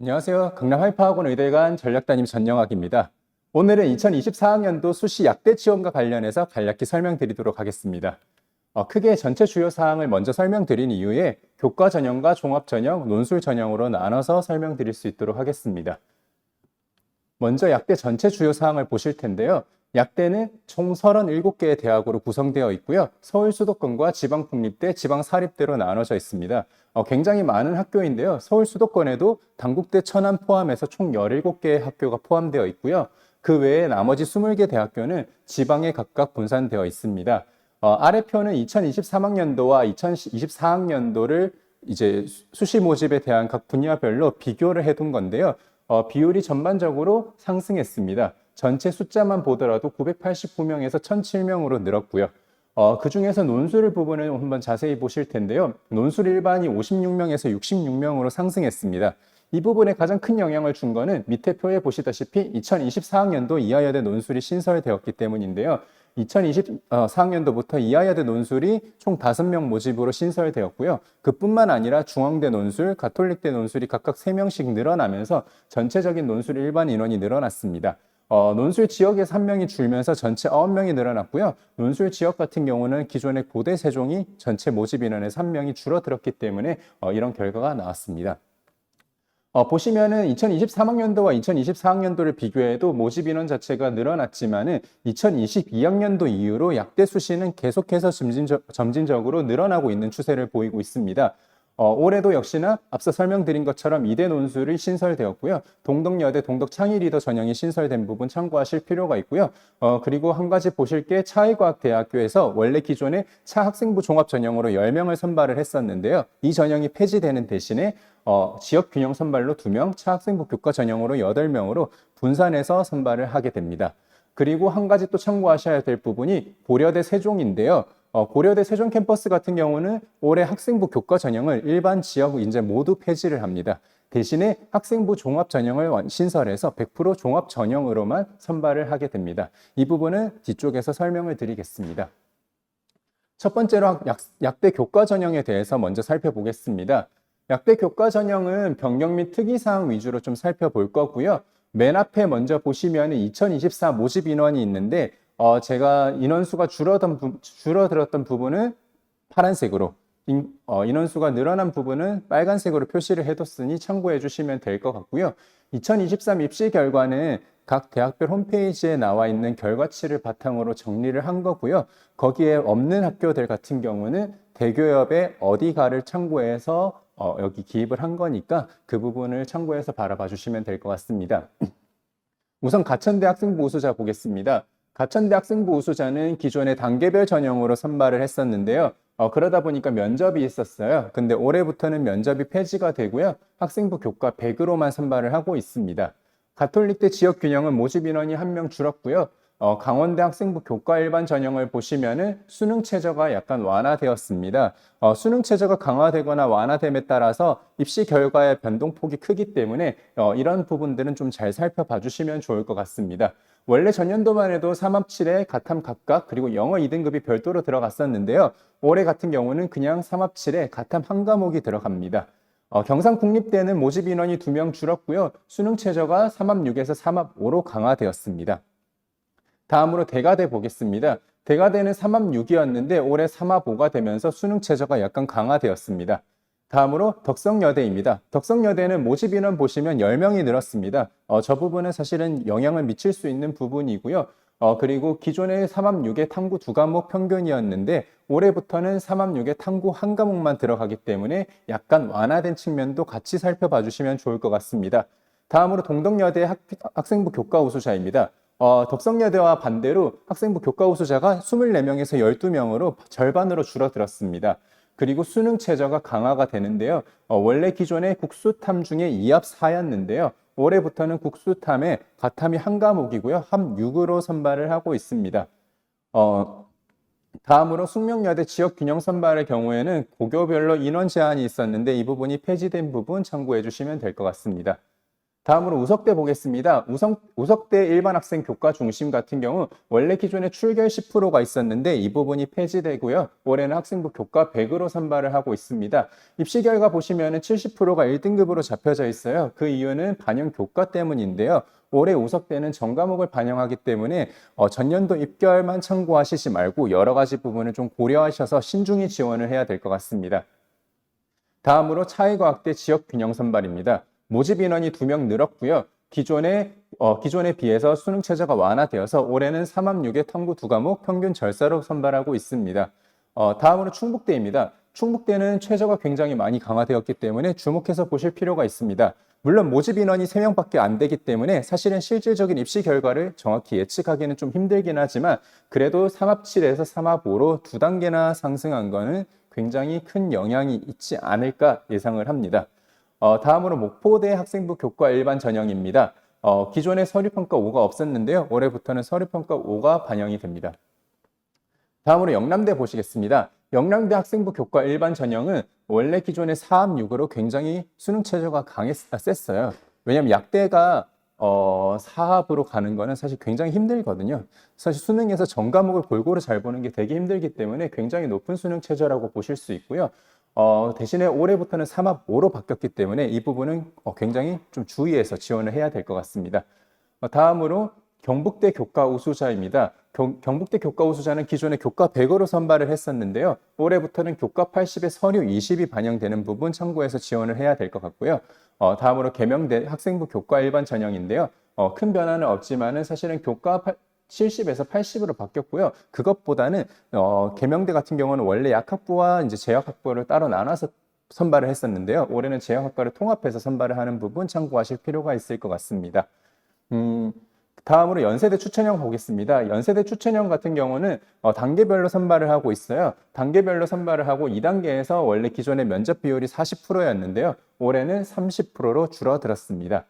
안녕하세요. 강남 하이파학원 의대관 전략담임 전영학입니다. 오늘은 2024학년도 수시 약대 지원과 관련해서 간략히 설명드리도록 하겠습니다. 크게 전체 주요 사항을 먼저 설명드린 이후에 교과 전형과 종합 전형, 논술 전형으로 나눠서 설명드릴 수 있도록 하겠습니다. 먼저 약대 전체 주요 사항을 보실 텐데요. 약대는 총 37개의 대학으로 구성되어 있고요. 서울 수도권과 지방국립대, 지방사립대로 나눠져 있습니다. 굉장히 많은 학교인데요. 서울 수도권에도 단국대, 천안 포함해서 총 17개의 학교가 포함되어 있고요. 그 외에 나머지 20개 대학교는 지방에 각각 분산되어 있습니다. 아래 표는 2023학년도와 2024학년도를 이제 수시 모집에 대한 각 분야별로 비교를 해둔 건데요. 비율이 전반적으로 상승했습니다. 전체 숫자만 보더라도 989명에서 1007명으로 늘었고요. 그 중에서 논술 부분을 한번 자세히 보실 텐데요. 논술 일반이 56명에서 66명으로 상승했습니다. 이 부분에 가장 큰 영향을 준 거는 밑에 표에 보시다시피 2024학년도 이하여대 논술이 신설되었기 때문인데요. 2024학년도부터 이하여대 논술이 총 5명 모집으로 신설되었고요. 그뿐만 아니라 중앙대 논술, 가톨릭대 논술이 각각 3명씩 늘어나면서 전체적인 논술 일반 인원이 늘어났습니다. 논술 지역에서 1명이 줄면서 전체 9명이 늘어났고요. 논술 지역 같은 경우는 기존의 고대 세종이 전체 모집 인원에서 1명이 줄어들었기 때문에 이런 결과가 나왔습니다. 보시면은 2023학년도와 2024학년도를 비교해도 모집 인원 자체가 늘어났지만은 2022학년도 이후로 약대 수시는 계속해서 점진적으로 늘어나고 있는 추세를 보이고 있습니다. 올해도 역시나 앞서 설명드린 것처럼 이대 논술이 신설되었고요. 동덕여대 동덕창의리더 전형이 신설된 부분 참고하실 필요가 있고요. 그리고 한 가지 보실 게 차의과학대학교에서 원래 기존에 차학생부 종합 전형으로 10명을 선발을 했었는데요. 이 전형이 폐지되는 대신에 지역 균형 선발로 2명, 차학생부 교과 전형으로 8명으로 분산해서 선발을 하게 됩니다. 그리고 한 가지 또 참고하셔야 될 부분이 고려대 세종인데요. 고려대 세종 캠퍼스 같은 경우는 올해 학생부 교과 전형을 일반 지역 인재 모두 폐지를 합니다. 대신에 학생부 종합 전형을 신설해서 100% 종합 전형으로만 선발을 하게 됩니다. 이 부분은 뒤쪽에서 설명을 드리겠습니다. 첫 번째로 약대 교과 전형에 대해서 먼저 살펴보겠습니다. 약대 교과 전형은 변경 및 특이사항 위주로 좀 살펴볼 거고요. 맨 앞에 먼저 보시면 2024 모집 인원이 있는데 제가 인원수가 줄어들었던 부분은 파란색으로, 인원수가 늘어난 부분은 빨간색으로 표시를 해뒀으니 참고해 주시면 될 것 같고요. 2023 입시 결과는 각 대학별 홈페이지에 나와 있는 결과치를 바탕으로 정리를 한 거고요. 거기에 없는 학교들 같은 경우는 대교협의 어디가를 참고해서 여기 기입을 한 거니까 그 부분을 참고해서 바라봐 주시면 될 것 같습니다. 우선 가천대 학생부 우수자 보겠습니다. 가천대 학생부 우수자는 기존의 단계별 전형으로 선발을 했었는데요. 그러다 보니까 면접이 있었어요. 근데 올해부터는 면접이 폐지가 되고요. 학생부 교과 100으로만 선발을 하고 있습니다. 가톨릭대 지역 균형은 모집 인원이 1명 줄었고요. 강원대 학생부 교과 일반 전형을 보시면은 수능 최저가 약간 완화되었습니다. 수능 최저가 강화되거나 완화됨에 따라서 입시 결과의 변동폭이 크기 때문에 이런 부분들은 좀 잘 살펴봐 주시면 좋을 것 같습니다. 원래 전년도만 해도 3합7에 가탐 각각 그리고 영어 2등급이 별도로 들어갔었는데요. 올해 같은 경우는 그냥 3합7에 가탐 한 과목이 들어갑니다. 경상국립대는 모집 인원이 2명 줄었고요. 수능 최저가 3합6에서 3합5로 강화되었습니다. 다음으로 대가대 보겠습니다. 대가대는 3합6이었는데 올해 3합5가 되면서 수능 최저가 약간 강화되었습니다. 다음으로 덕성여대입니다. 덕성여대는 모집 인원 보시면 10명이 늘었습니다. 저 부분은 사실은 영향을 미칠 수 있는 부분이고요. 그리고 기존의 3합6의 탐구 2과목 평균이었는데 올해부터는 3합6의 탐구 1과목만 들어가기 때문에 약간 완화된 측면도 같이 살펴봐 주시면 좋을 것 같습니다. 다음으로 동덕여대 학생부 교과 우수자입니다. 덕성여대와 반대로 학생부 교과 우수자가 24명에서 12명으로 절반으로 줄어들었습니다. 그리고 수능 최저가 강화가 되는데요. 원래 기존의 국수탐 중에 2합 4였는데요. 올해부터는 국수탐에 가탐이 한 과목이고요. 합 6으로 선발을 하고 있습니다. 다음으로 숙명여대 지역 균형 선발의 경우에는 고교별로 인원 제한이 있었는데 이 부분이 폐지된 부분 참고해 주시면 될 것 같습니다. 다음으로 우석대 보겠습니다. 우석대 일반 학생 교과 중심 같은 경우 원래 기존에 출결 10%가 있었는데 이 부분이 폐지되고요. 올해는 학생부 교과 100으로 선발을 하고 있습니다. 입시 결과 보시면 70%가 1등급으로 잡혀져 있어요. 그 이유는 반영 교과 때문인데요. 올해 우석대는 전 과목을 반영하기 때문에 전년도 입결만 참고하시지 말고 여러 가지 부분을 좀 고려하셔서 신중히 지원을 해야 될 것 같습니다. 다음으로 차이과학대 지역균형 선발입니다. 모집 인원이 2명 늘었고요. 기존에 기존에 비해서 수능 체제가 완화되어서 올해는 3합6에 탐구 2과목 평균 절사로 선발하고 있습니다. 다음으로 충북대입니다. 충북대는 최저가 굉장히 많이 강화되었기 때문에 주목해서 보실 필요가 있습니다. 물론 모집 인원이 3명밖에 안 되기 때문에 사실은 실질적인 입시 결과를 정확히 예측하기는 좀 힘들긴 하지만 그래도 3합7에서 3합5로 2단계나 상승한 거는 굉장히 큰 영향이 있지 않을까 예상을 합니다. 다음으로 목포대 학생부 교과 일반 전형입니다. 기존에 서류평가 5가 없었는데요. 올해부터는 서류평가 5가 반영이 됩니다. 다음으로 영남대 보시겠습니다. 영남대 학생부 교과 일반 전형은 원래 기존의 4합6으로 굉장히 수능 체제가 셌어요. 왜냐하면 약대가 4합으로 가는 거는 사실 굉장히 힘들거든요. 사실 수능에서 전 과목을 골고루 잘 보는 게 되게 힘들기 때문에 굉장히 높은 수능 체제라고 보실 수 있고요. 대신에 올해부터는 3합5로 바뀌었기 때문에 이 부분은 굉장히 좀 주의해서 지원을 해야 될 것 같습니다. 다음으로 경북대 교과 우수자입니다. 경북대 교과 우수자는 기존에 교과 100으로 선발을 했었는데요. 올해부터는 교과 80에 서류 20이 반영되는 부분 참고해서 지원을 해야 될 것 같고요. 다음으로 계명대 학생부 교과 일반 전형인데요. 큰 변화는 없지만은 사실은 교과 70에서 80으로 바뀌었고요. 그것보다는 계명대 같은 경우는 원래 약학부와 이제 재학학부를 따로 나눠서 선발을 했었는데요. 올해는 재학학과를 통합해서 선발을 하는 부분 참고하실 필요가 있을 것 같습니다. 다음으로 연세대 추천형 보겠습니다. 연세대 추천형 같은 경우는 단계별로 선발을 하고 있어요. 단계별로 선발을 하고 2단계에서 원래 기존의 면접 비율이 40%였는데요. 올해는 30%로 줄어들었습니다.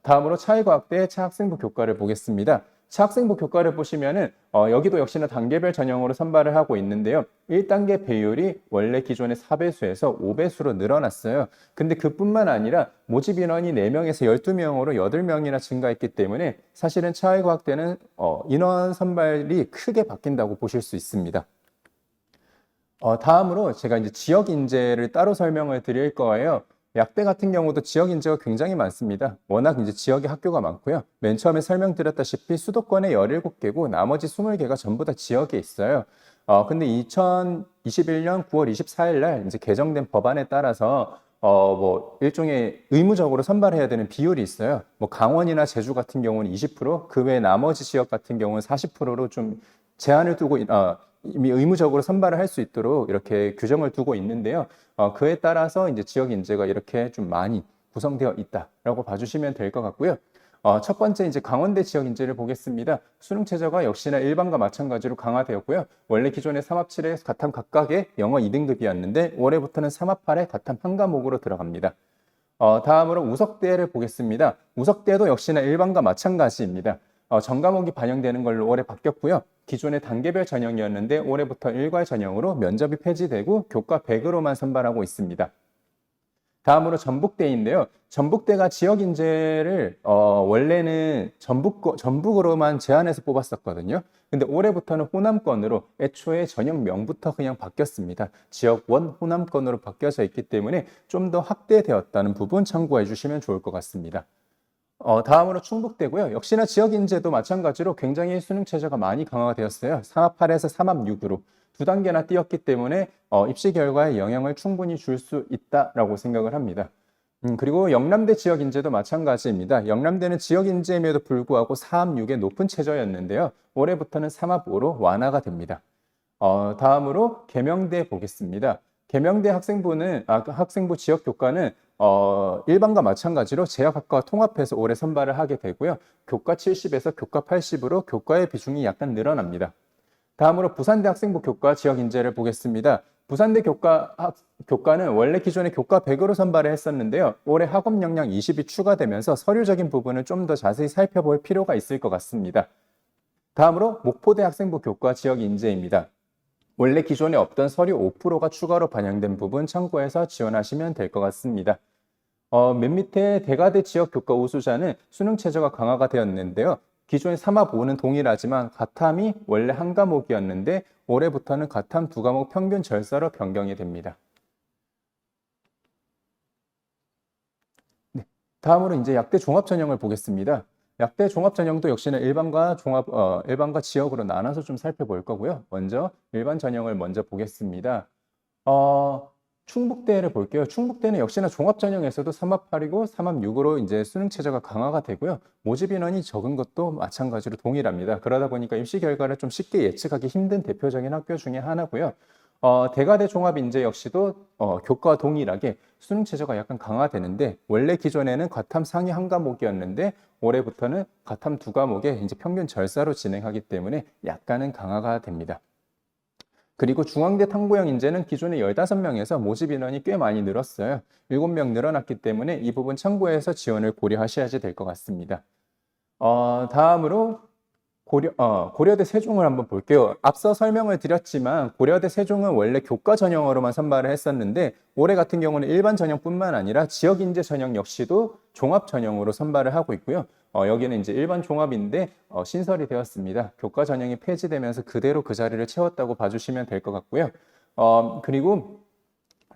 다음으로 차이과학대 차학생부 교과를 보겠습니다. 차학생부 교과를 보시면은 여기도 역시나 단계별 전형으로 선발을 하고 있는데요. 1단계 배율이 원래 기존의 4배수에서 5배수로 늘어났어요. 근데 그뿐만 아니라 모집 인원이 4명에서 12명으로 8명이나 증가했기 때문에 사실은 차이과학대는 인원 선발이 크게 바뀐다고 보실 수 있습니다. 다음으로 제가 이제 지역 인재를 따로 설명을 드릴 거예요. 약대 같은 경우도 지역 인재가 굉장히 많습니다. 워낙 이제 지역에 학교가 많고요. 맨 처음에 설명드렸다시피 수도권에 17개고 나머지 20개가 전부 다 지역에 있어요. 근데 2021년 9월 24일 날 이제 개정된 법안에 따라서 뭐 일종의 의무적으로 선발해야 되는 비율이 있어요. 뭐 강원이나 제주 같은 경우는 20%, 그 외 나머지 지역 같은 경우는 40%로 좀 제한을 두고 이미 의무적으로 선발을 할 수 있도록 이렇게 규정을 두고 있는데요. 그에 따라서 이제 지역 인재가 이렇게 좀 많이 구성되어 있다라고 봐주시면 될 것 같고요. 첫 번째 이제 강원대 지역 인재를 보겠습니다. 수능 체제가 역시나 일반과 마찬가지로 강화되었고요. 원래 기존의 3합7에 가탐 각각의 영어 2등급이었는데 올해부터는 3합8에 가탐 한 과목으로 들어갑니다. 다음으로 우석대를 보겠습니다. 우석대도 역시나 일반과 마찬가지입니다. 전 과목이 반영되는 걸로 올해 바뀌었고요. 기존의 단계별 전형이었는데 올해부터 일괄 전형으로 면접이 폐지되고 교과 100으로만 선발하고 있습니다. 다음으로 전북대인데요. 전북대가 지역 인재를 원래는 전북으로만 제한해서 뽑았었거든요. 근데 올해부터는 호남권으로 애초에 전형명부터 그냥 바뀌었습니다. 지역원 호남권으로 바뀌어져 있기 때문에 좀 더 확대되었다는 부분 참고해 주시면 좋을 것 같습니다. 다음으로 충북대고요. 역시나 지역 인재도 마찬가지로 굉장히 수능 체제가 많이 강화가 되었어요. 3합8에서 3합6으로 2단계나 뛰었기 때문에 입시 결과에 영향을 충분히 줄 수 있다라고 생각을 합니다. 그리고 영남대 지역 인재도 마찬가지입니다. 영남대는 지역 인재임에도 불구하고 4합6의 높은 체제였는데요. 올해부터는 3합5로 완화가 됩니다. 다음으로 계명대 보겠습니다. 계명대 학생부 지역 교과는 일반과 마찬가지로 재학학과와 통합해서 올해 선발을 하게 되고요. 교과 70에서 교과 80으로 교과의 비중이 약간 늘어납니다. 다음으로 부산대 학생부 교과 지역 인재를 보겠습니다. 부산대 교과는 원래 기존에 교과 100으로 선발을 했었는데요. 올해 학업 역량 20이 추가되면서 서류적인 부분을 좀 더 자세히 살펴볼 필요가 있을 것 같습니다. 다음으로 목포대 학생부 교과 지역 인재입니다. 원래 기존에 없던 서류 5%가 추가로 반영된 부분 참고해서 지원하시면 될 것 같습니다. 맨 밑에 대가대 지역 교과 우수자는 수능 최저가 강화가 되었는데요. 기존의 3합 5는 동일하지만 가탐이 원래 한 과목이었는데 올해부터는 가탐 두 과목 평균 절사로 변경이 됩니다. 네, 다음으로 이제 약대 종합 전형을 보겠습니다. 약대 종합 전형도 역시나 일반과 지역으로 나눠서 좀 살펴볼 거고요. 먼저 일반 전형을 먼저 보겠습니다. 충북대를 볼게요. 충북대는 역시나 종합 전형에서도 3합 8이고 3합 6으로 이제 수능 최저가 강화가 되고요. 모집 인원이 적은 것도 마찬가지로 동일합니다. 그러다 보니까 입시 결과를 좀 쉽게 예측하기 힘든 대표적인 학교 중에 하나고요. 대가대 종합인재 역시도 교과와 동일하게 수능 최저가 약간 강화되는데 원래 기존에는 과탐 상위 한 과목이었는데 올해부터는 과탐 두 과목에 이제 평균 절사로 진행하기 때문에 약간은 강화가 됩니다. 그리고 중앙대 탐구형 인재는 기존에 15명에서 모집 인원이 꽤 많이 늘었어요. 7명 늘어났기 때문에 이 부분 참고해서 지원을 고려하셔야지 될 것 같습니다. 다음으로 고려대 세종을 한번 볼게요. 앞서 설명을 드렸지만 고려대 세종은 원래 교과 전형으로만 선발을 했었는데 올해 같은 경우는 일반 전형뿐만 아니라 지역 인재 전형 역시도 종합 전형으로 선발을 하고 있고요. 여기는 이제 일반 종합인데 신설이 되었습니다. 교과 전형이 폐지되면서 그대로 그 자리를 채웠다고 봐주시면 될 것 같고요. 그리고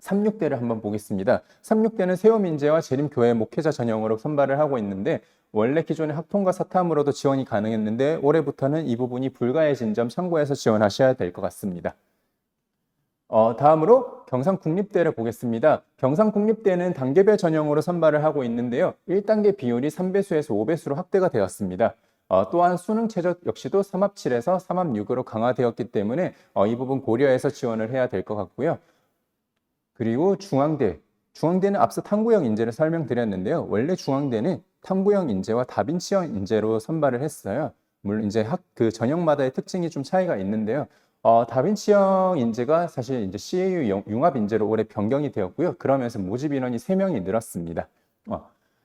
36대를 한번 보겠습니다. 36대는 세움인재와 재림교회 목회자 전형으로 선발을 하고 있는데 원래 기존의 학통과 사탐으로도 지원이 가능했는데 올해부터는 이 부분이 불가해진 점 참고해서 지원하셔야 될 것 같습니다. 다음으로 경상국립대를 보겠습니다. 경상국립대는 단계별 전형으로 선발을 하고 있는데요. 1단계 비율이 3배수에서 5배수로 확대가 되었습니다. 또한 수능 최저 역시도 3합 7에서 3합 6으로 강화되었기 때문에 이 부분 고려해서 지원을 해야 될 것 같고요. 그리고 중앙대는 앞서 탐구형 인재를 설명드렸는데요. 원래 중앙대는 탐구형 인재와 다빈치형 인재로 선발을 했어요. 물론 이제 그 전형마다의 특징이 좀 차이가 있는데요. 다빈치형 인재가 사실 이제 CAU 융합 인재로 올해 변경이 되었고요. 그러면서 모집 인원이 3명이 늘었습니다.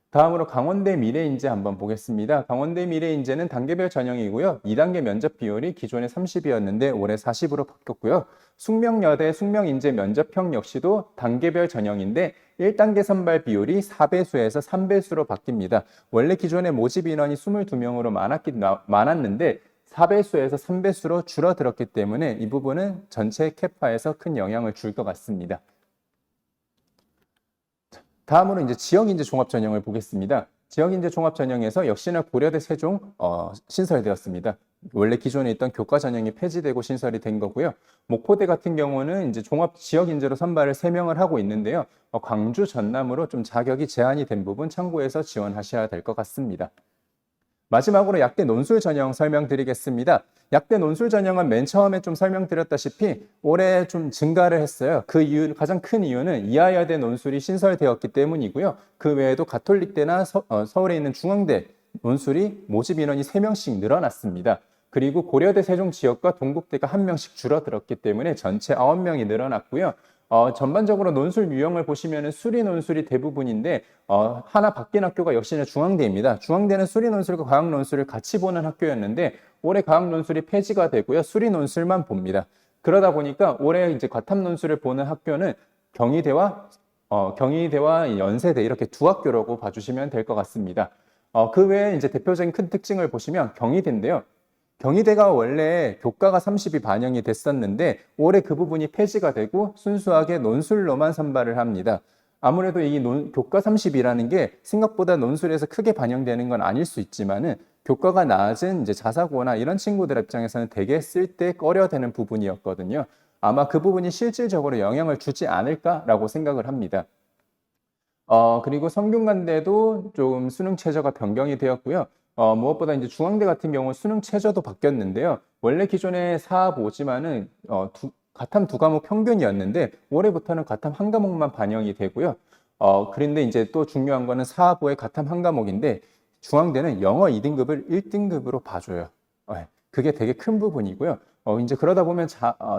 다음으로 강원대 미래인재 한번 보겠습니다. 강원대 미래인재는 단계별 전형이고요. 2단계 면접 비율이 기존에 30이었는데 올해 40으로 바뀌었고요. 숙명여대 숙명인재 면접형 역시도 단계별 전형인데 1단계 선발 비율이 4배수에서 3배수로 바뀝니다. 원래 기존에 모집 인원이 22명으로 많았는데 4배수에서 3배수로 줄어들었기 때문에 이 부분은 전체 캐파에서 큰 영향을 줄 것 같습니다. 다음으로 이제 지역인재 종합 전형을 보겠습니다. 지역인재 종합 전형에서 역시나 고려대 세종 신설되었습니다. 원래 기존에 있던 교과 전형이 폐지되고 신설이 된 거고요. 목포대 같은 경우는 이제 종합 지역인재로 선발을 3명을 하고 있는데요. 광주, 전남으로 좀 자격이 제한이 된 부분 참고해서 지원하셔야 될 것 같습니다. 마지막으로 약대 논술 전형 설명드리겠습니다. 약대 논술 전형은 맨 처음에 좀 설명드렸다시피 올해 좀 증가를 했어요. 가장 큰 이유는 이하여대 논술이 신설되었기 때문이고요. 그 외에도 가톨릭대나 서울에 있는 중앙대 논술이 모집 인원이 3명씩 늘어났습니다. 그리고 고려대 세종 지역과 동국대가 1명씩 줄어들었기 때문에 전체 9명이 늘어났고요. 전반적으로 논술 유형을 보시면 수리 논술이 대부분인데 하나 바뀐 학교가 역시나 중앙대입니다. 중앙대는 수리 논술과 과학 논술을 같이 보는 학교였는데 올해 과학 논술이 폐지가 되고요. 수리 논술만 봅니다. 그러다 보니까 올해 이제 과탐 논술을 보는 학교는 경희대와 연세대 이렇게 두 학교라고 봐주시면 될 것 같습니다. 그 외에 이제 대표적인 큰 특징을 보시면 경희대인데요. 경희대가 원래 교과가 30이 반영이 됐었는데 올해 그 부분이 폐지가 되고 순수하게 논술로만 선발을 합니다. 아무래도 이 교과 30이라는 게 생각보다 논술에서 크게 반영되는 건 아닐 수 있지만은 교과가 낮은 이제 자사고나 이런 친구들 입장에서는 되게 쓸 때 꺼려되는 부분이었거든요. 아마 그 부분이 실질적으로 영향을 주지 않을까라고 생각을 합니다. 그리고 성균관대도 좀 수능 최저가 변경이 되었고요. 무엇보다 이제 중앙대 같은 경우 수능 최저도 바뀌었는데요. 원래 기존에 4합 5지만은 과탐 두 과목 평균이었는데 올해부터는 과탐 한 과목만 반영이 되고요. 그런데 이제 또 중요한 거는 4합 5의 과탐 한 과목인데 중앙대는 영어 2등급을 1등급으로 봐줘요. 그게 되게 큰 부분이고요. 이제 그러다 보면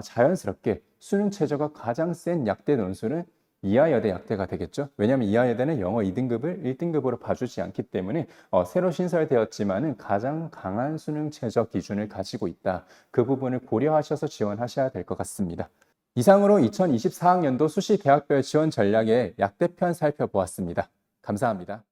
자연스럽게 수능 최저가 가장 센 약대 논술은 이하여대 약대가 되겠죠. 왜냐하면 이하여대는 영어 2등급을 1등급으로 봐주지 않기 때문에 새로 신설되었지만은 가장 강한 수능 최저 기준을 가지고 있다. 그 부분을 고려하셔서 지원하셔야 될 것 같습니다. 이상으로 2024학년도 수시 대학별 지원 전략의 약대편 살펴보았습니다. 감사합니다.